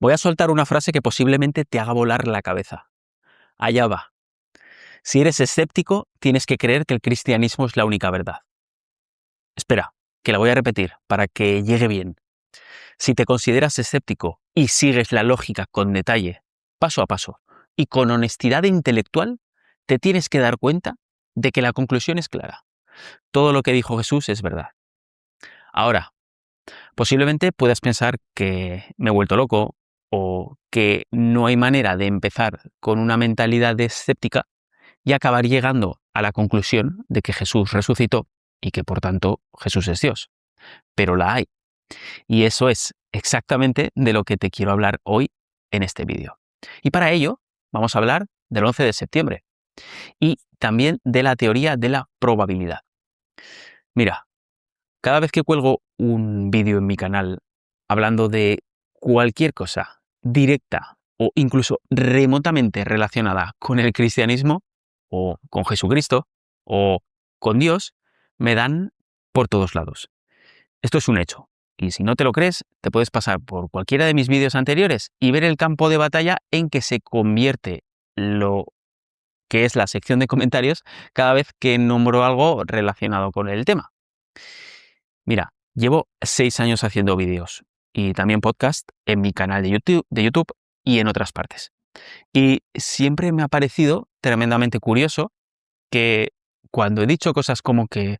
Voy a soltar una frase que posiblemente te haga volar la cabeza. Allá va. Si eres escéptico, tienes que creer que el cristianismo es la única verdad. Espera, que la voy a repetir para que llegue bien. Si te consideras escéptico y sigues la lógica con detalle, paso a paso, y con honestidad intelectual, te tienes que dar cuenta de que la conclusión es clara. Todo lo que dijo Jesús es verdad. Ahora, posiblemente puedas pensar que me he vuelto loco o que no hay manera de empezar con una mentalidad de escéptica y acabar llegando a la conclusión de que Jesús resucitó y que por tanto Jesús es Dios. Pero la hay. Y eso es exactamente de lo que te quiero hablar hoy en este vídeo. Y para ello vamos a hablar del 11 de septiembre y también de la teoría de la probabilidad. Mira, cada vez que cuelgo un vídeo en mi canal hablando de cualquier cosa directa o incluso remotamente relacionada con el cristianismo o con Jesucristo o con Dios, me dan por todos lados. Esto es un hecho. Y si no te lo crees, te puedes pasar por cualquiera de mis vídeos anteriores y ver el campo de batalla en que se convierte lo que es la sección de comentarios cada vez que nombro algo relacionado con el tema. Mira, llevo 6 años haciendo vídeos y también podcast en mi canal de YouTube y en otras partes. Y siempre me ha parecido tremendamente curioso que cuando he dicho cosas como que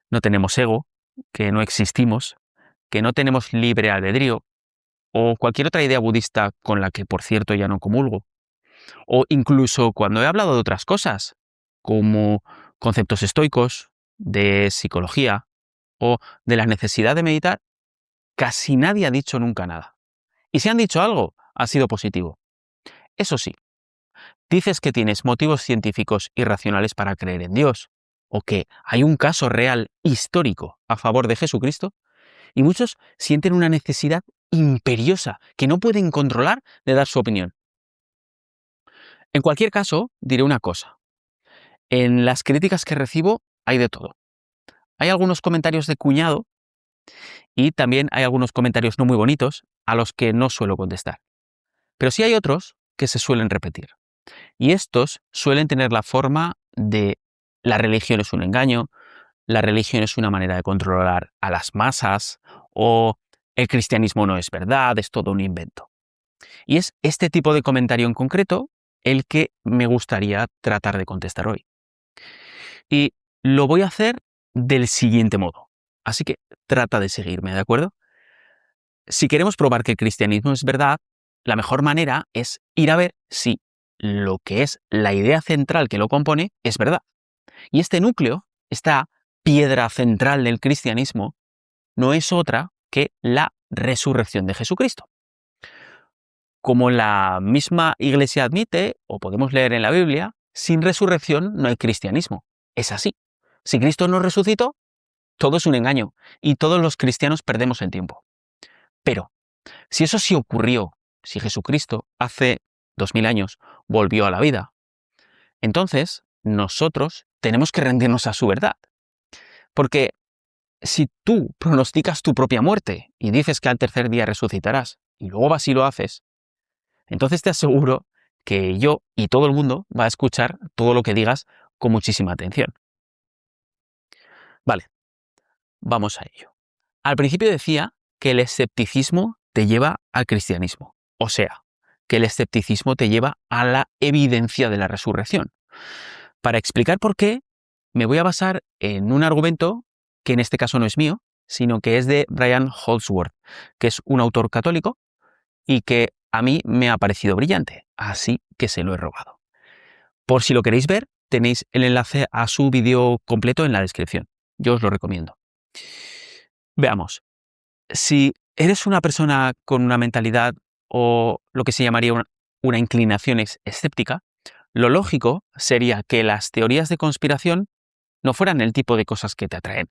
no tenemos ego, que no existimos, que no tenemos libre albedrío, o cualquier otra idea budista con la que, por cierto, ya no comulgo, o incluso cuando he hablado de otras cosas, como conceptos estoicos, de psicología, o de la necesidad de meditar, casi nadie ha dicho nunca nada. Y si han dicho algo, ha sido positivo. Eso sí, dices que tienes motivos científicos y racionales para creer en Dios, o que hay un caso real histórico a favor de Jesucristo, y muchos sienten una necesidad imperiosa que no pueden controlar de dar su opinión. En cualquier caso, diré una cosa. En las críticas que recibo hay de todo. Hay algunos comentarios de cuñado y también hay algunos comentarios no muy bonitos a los que no suelo contestar. Pero sí hay otros que se suelen repetir. Y estos suelen tener la forma de la religión es un engaño, la religión es una manera de controlar a las masas o el cristianismo no es verdad, es todo un invento. Y es este tipo de comentario en concreto el que me gustaría tratar de contestar hoy. Y lo voy a hacer del siguiente modo. Así que trata de seguirme, ¿de acuerdo? Si queremos probar que el cristianismo es verdad, la mejor manera es ir a ver si lo que es la idea central que lo compone es verdad. Y este núcleo, esta piedra central del cristianismo, no es otra que la resurrección de Jesucristo. Como la misma Iglesia admite, o podemos leer en la Biblia, sin resurrección no hay cristianismo. Es así. Si Cristo no resucitó, todo es un engaño y todos los cristianos perdemos el tiempo. Pero, si eso sí ocurrió, si Jesucristo hace 2000 años volvió a la vida, entonces nosotros tenemos que rendirnos a su verdad. Porque si tú pronosticas tu propia muerte y dices que al tercer día resucitarás y luego vas y lo haces, entonces te aseguro que yo y todo el mundo va a escuchar todo lo que digas con muchísima atención. Vale, vamos a ello. Al principio decía que el escepticismo te lleva al cristianismo, o sea, que el escepticismo te lleva a la evidencia de la resurrección. Para explicar por qué, me voy a basar en un argumento que en este caso no es mío, sino que es de Brian Holdsworth, que es un autor católico y que a mí me ha parecido brillante, así que se lo he robado. Por si lo queréis ver, tenéis el enlace a su vídeo completo en la descripción. Yo os lo recomiendo. Veamos. Si eres una persona con una mentalidad o lo que se llamaría una inclinación escéptica, lo lógico sería que las teorías de conspiración no fueran el tipo de cosas que te atraen.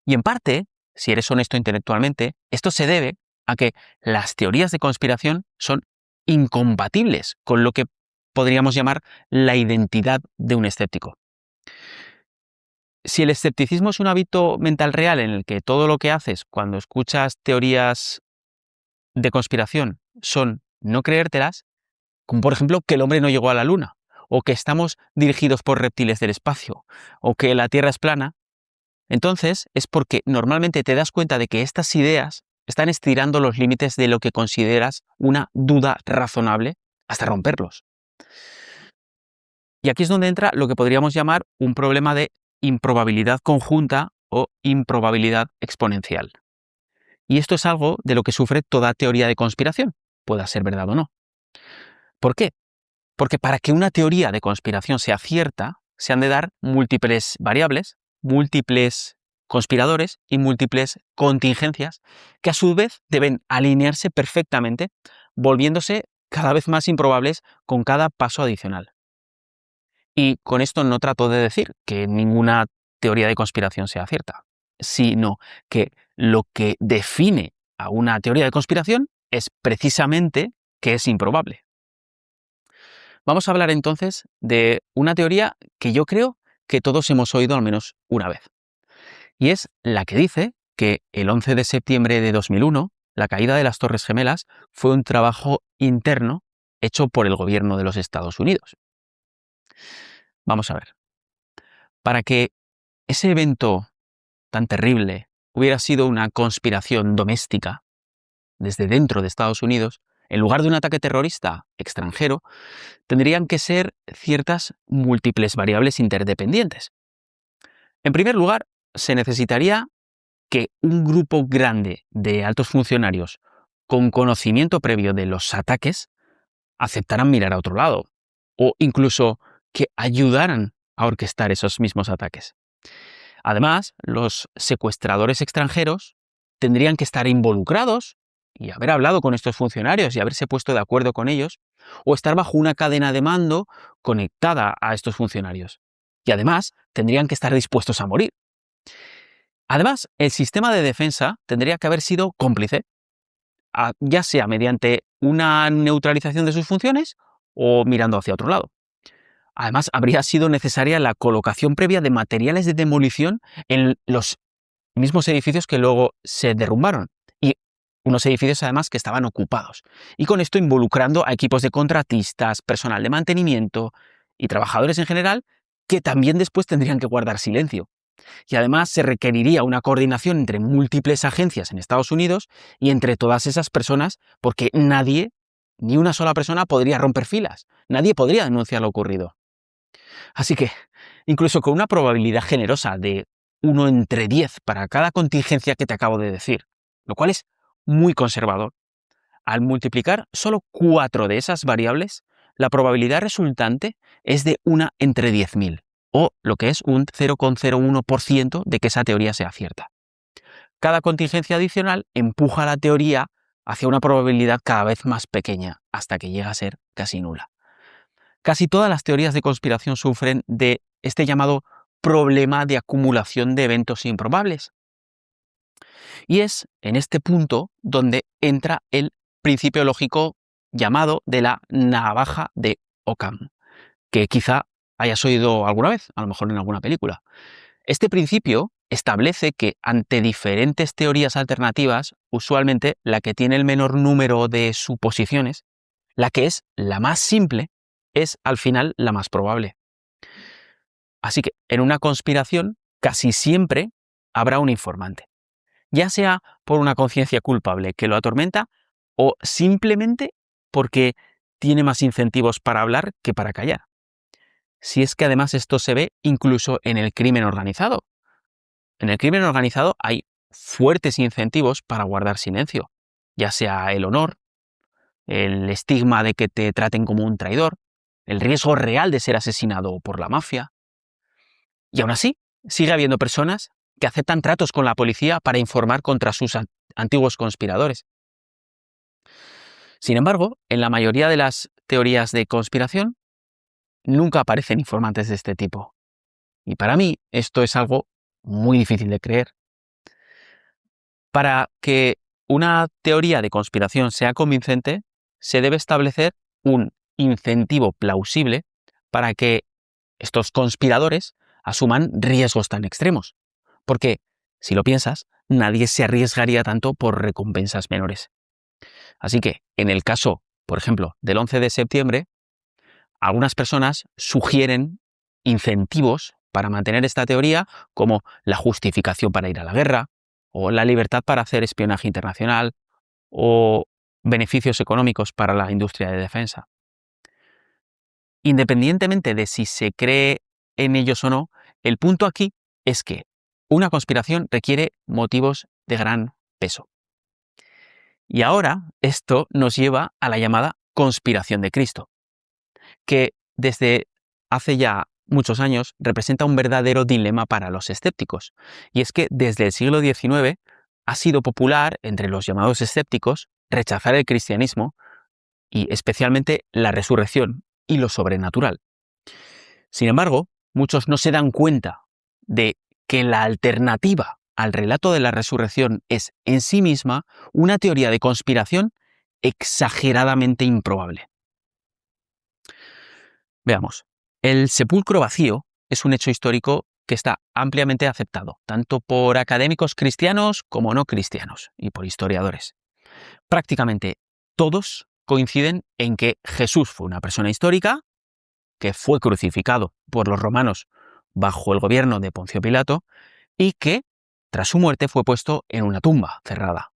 Y en parte, si eres honesto intelectualmente, esto se debe a que las teorías de conspiración son incompatibles con lo que podríamos llamar la identidad de un escéptico. Si el escepticismo es un hábito mental real en el que todo lo que haces cuando escuchas teorías de conspiración son no creértelas, como por ejemplo que el hombre no llegó a la luna, o que estamos dirigidos por reptiles del espacio, o que la Tierra es plana, entonces es porque normalmente te das cuenta de que estas ideas están estirando los límites de lo que consideras una duda razonable hasta romperlos. Y aquí es donde entra lo que podríamos llamar un problema de improbabilidad conjunta o improbabilidad exponencial. Y esto es algo de lo que sufre toda teoría de conspiración, pueda ser verdad o no. ¿Por qué? Porque para que una teoría de conspiración sea cierta, se han de dar múltiples variables, múltiples conspiradores y múltiples contingencias que a su vez deben alinearse perfectamente, volviéndose cada vez más improbables con cada paso adicional. Y con esto no trato de decir que ninguna teoría de conspiración sea cierta, sino que lo que define a una teoría de conspiración es precisamente que es improbable. Vamos a hablar entonces de una teoría que yo creo que todos hemos oído al menos una vez. Y es la que dice que el 11 de septiembre de 2001, la caída de las Torres Gemelas fue un trabajo interno hecho por el gobierno de los Estados Unidos. Vamos a ver. Para que ese evento tan terrible hubiera sido una conspiración doméstica desde dentro de Estados Unidos, en lugar de un ataque terrorista extranjero, tendrían que ser ciertas múltiples variables interdependientes. En primer lugar, se necesitaría que un grupo grande de altos funcionarios con conocimiento previo de los ataques aceptaran mirar a otro lado, o incluso que ayudaran a orquestar esos mismos ataques. Además, los secuestradores extranjeros tendrían que estar involucrados y haber hablado con estos funcionarios y haberse puesto de acuerdo con ellos, o estar bajo una cadena de mando conectada a estos funcionarios. Y además, tendrían que estar dispuestos a morir. Además, el sistema de defensa tendría que haber sido cómplice, ya sea mediante una neutralización de sus funciones o mirando hacia otro lado. Además, habría sido necesaria la colocación previa de materiales de demolición en los mismos edificios que luego se derrumbaron, y unos edificios además que estaban ocupados. Y con esto involucrando a equipos de contratistas, personal de mantenimiento y trabajadores en general, que también después tendrían que guardar silencio. Y además se requeriría una coordinación entre múltiples agencias en Estados Unidos y entre todas esas personas, porque nadie, ni una sola persona, podría romper filas. Nadie podría denunciar lo ocurrido. Así que, incluso con una probabilidad generosa de 1 entre 10 para cada contingencia que te acabo de decir, lo cual es muy conservador, al multiplicar solo 4 de esas variables, la probabilidad resultante es de 1 entre 10.000, o lo que es un 0,01% de que esa teoría sea cierta. Cada contingencia adicional empuja la teoría hacia una probabilidad cada vez más pequeña, hasta que llega a ser casi nula. Casi todas las teorías de conspiración sufren de este llamado problema de acumulación de eventos improbables. Y es en este punto donde entra el principio lógico llamado de la navaja de Occam, que quizá hayas oído alguna vez, a lo mejor en alguna película. Este principio establece que ante diferentes teorías alternativas, usualmente la que tiene el menor número de suposiciones, la que es la más simple, es al final la más probable. Así que en una conspiración casi siempre habrá un informante, ya sea por una conciencia culpable que lo atormenta o simplemente porque tiene más incentivos para hablar que para callar. Si es que además esto se ve incluso en el crimen organizado. En el crimen organizado hay fuertes incentivos para guardar silencio, ya sea el honor, el estigma de que te traten como un traidor, el riesgo real de ser asesinado por la mafia. Y aún así, sigue habiendo personas que aceptan tratos con la policía para informar contra sus antiguos conspiradores. Sin embargo, en la mayoría de las teorías de conspiración, nunca aparecen informantes de este tipo. Y para mí, esto es algo muy difícil de creer. Para que una teoría de conspiración sea convincente, se debe establecer un incentivo plausible para que estos conspiradores asuman riesgos tan extremos. Porque, si lo piensas, nadie se arriesgaría tanto por recompensas menores. Así que, en el caso, por ejemplo, del 11 de septiembre, algunas personas sugieren incentivos para mantener esta teoría, como la justificación para ir a la guerra, o la libertad para hacer espionaje internacional, o beneficios económicos para la industria de defensa. Independientemente de si se cree en ellos o no, el punto aquí es que una conspiración requiere motivos de gran peso. Y ahora esto nos lleva a la llamada conspiración de Cristo, que desde hace ya muchos años representa un verdadero dilema para los escépticos. Y es que desde el siglo XIX ha sido popular entre los llamados escépticos rechazar el cristianismo y especialmente la resurrección y lo sobrenatural. Sin embargo, muchos no se dan cuenta de que la alternativa al relato de la resurrección es en sí misma una teoría de conspiración exageradamente improbable. Veamos, el sepulcro vacío es un hecho histórico que está ampliamente aceptado, tanto por académicos cristianos como no cristianos y por historiadores. Prácticamente todos coinciden en que Jesús fue una persona histórica, que fue crucificado por los romanos bajo el gobierno de Poncio Pilato y que, tras su muerte, fue puesto en una tumba cerrada.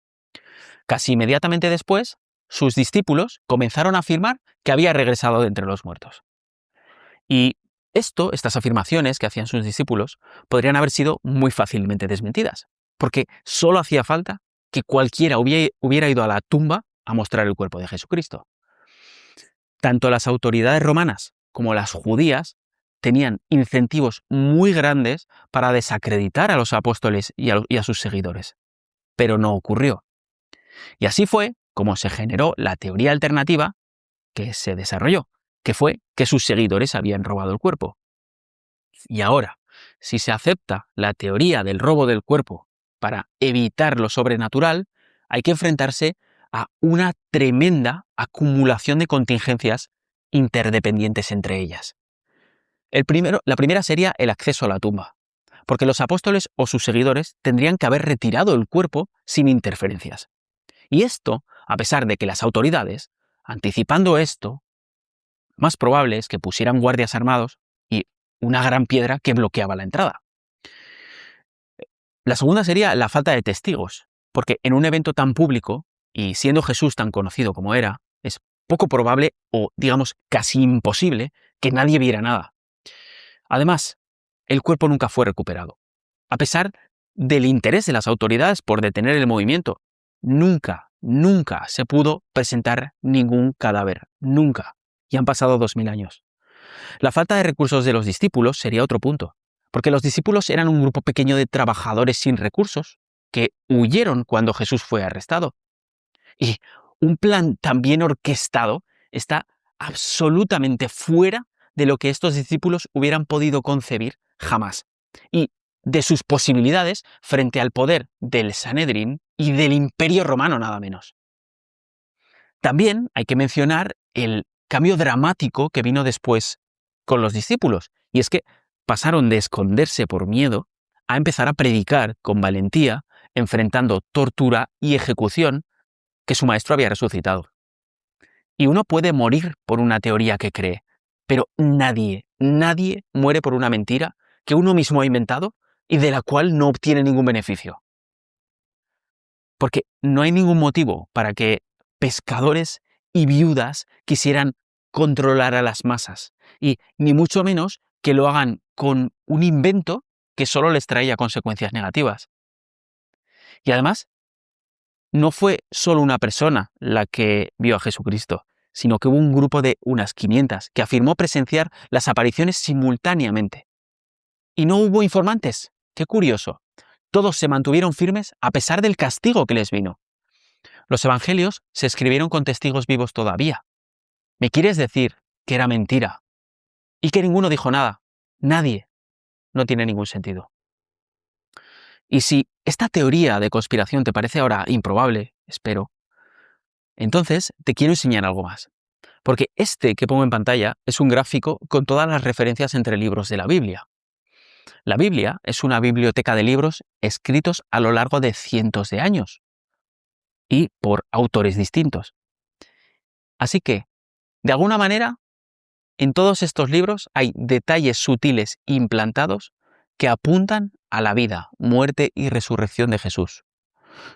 Casi inmediatamente después, sus discípulos comenzaron a afirmar que había regresado de entre los muertos. Y estas afirmaciones que hacían sus discípulos, podrían haber sido muy fácilmente desmentidas, porque solo hacía falta que cualquiera hubiera ido a la tumba a mostrar el cuerpo de Jesucristo. Tanto las autoridades romanas como las judías tenían incentivos muy grandes para desacreditar a los apóstoles y a sus seguidores. Pero no ocurrió. Y así fue como se generó la teoría alternativa que se desarrolló, que fue que sus seguidores habían robado el cuerpo. Y ahora, si se acepta la teoría del robo del cuerpo para evitar lo sobrenatural, hay que enfrentarse a una tremenda acumulación de contingencias interdependientes entre ellas. La primera sería el acceso a la tumba, porque los apóstoles o sus seguidores tendrían que haber retirado el cuerpo sin interferencias. Y esto, a pesar de que las autoridades, anticipando esto, más probable es que pusieran guardias armados y una gran piedra que bloqueaba la entrada. La segunda sería la falta de testigos, porque en un evento tan público, y siendo Jesús tan conocido como era, es poco probable o, digamos, casi imposible que nadie viera nada. Además, el cuerpo nunca fue recuperado. A pesar del interés de las autoridades por detener el movimiento, nunca se pudo presentar ningún cadáver. Nunca. Y han pasado 2000 años. La falta de recursos de los discípulos sería otro punto, porque los discípulos eran un grupo pequeño de trabajadores sin recursos que huyeron cuando Jesús fue arrestado. Y un plan tan bien orquestado está absolutamente fuera de lo que estos discípulos hubieran podido concebir jamás, y de sus posibilidades frente al poder del Sanedrín y del Imperio Romano nada menos. También hay que mencionar el cambio dramático que vino después con los discípulos, y es que pasaron de esconderse por miedo a empezar a predicar con valentía, enfrentando tortura y ejecución, que su maestro había resucitado. Y uno puede morir por una teoría que cree, pero nadie muere por una mentira que uno mismo ha inventado y de la cual no obtiene ningún beneficio. Porque no hay ningún motivo para que pescadores y viudas quisieran controlar a las masas, y ni mucho menos que lo hagan con un invento que solo les traía consecuencias negativas. Y además, no fue solo una persona la que vio a Jesucristo, sino que hubo un grupo de unas 500 que afirmó presenciar las apariciones simultáneamente. Y no hubo informantes. ¡Qué curioso! Todos se mantuvieron firmes a pesar del castigo que les vino. Los evangelios se escribieron con testigos vivos todavía. ¿Me quieres decir que era mentira? Y que ninguno dijo nada. Nadie. No tiene ningún sentido. Y si esta teoría de conspiración te parece ahora improbable, espero, entonces te quiero enseñar algo más. Porque este que pongo en pantalla es un gráfico con todas las referencias entre libros de la Biblia. La Biblia es una biblioteca de libros escritos a lo largo de cientos de años. y por autores distintos. Así que, de alguna manera, en todos estos libros hay detalles sutiles implantados que apuntan a la vida, muerte y resurrección de Jesús.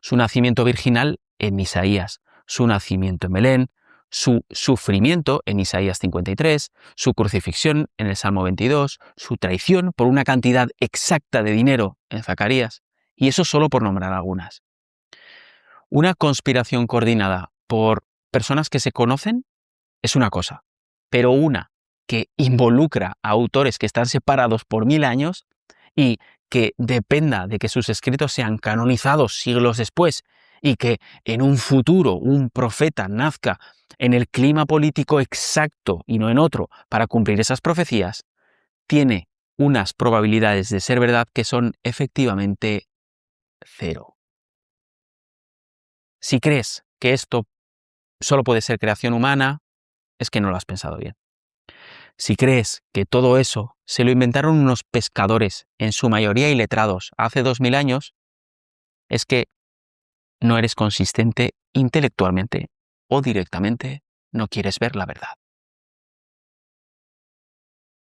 Su nacimiento virginal en Isaías, su nacimiento en Belén, su sufrimiento en Isaías 53, su crucifixión en el Salmo 22, su traición por una cantidad exacta de dinero en Zacarías, y eso solo por nombrar algunas. Una conspiración coordinada por personas que se conocen es una cosa, pero una que involucra a autores que están separados por 1000 años y que dependa de que sus escritos sean canonizados siglos después y que en un futuro un profeta nazca en el clima político exacto y no en otro para cumplir esas profecías, tiene unas probabilidades de ser verdad que son efectivamente cero. Si crees que esto solo puede ser creación humana, es que no lo has pensado bien. Si crees que todo eso se lo inventaron unos pescadores, en su mayoría iletrados, hace 2000 años, es que no eres consistente intelectualmente o directamente no quieres ver la verdad.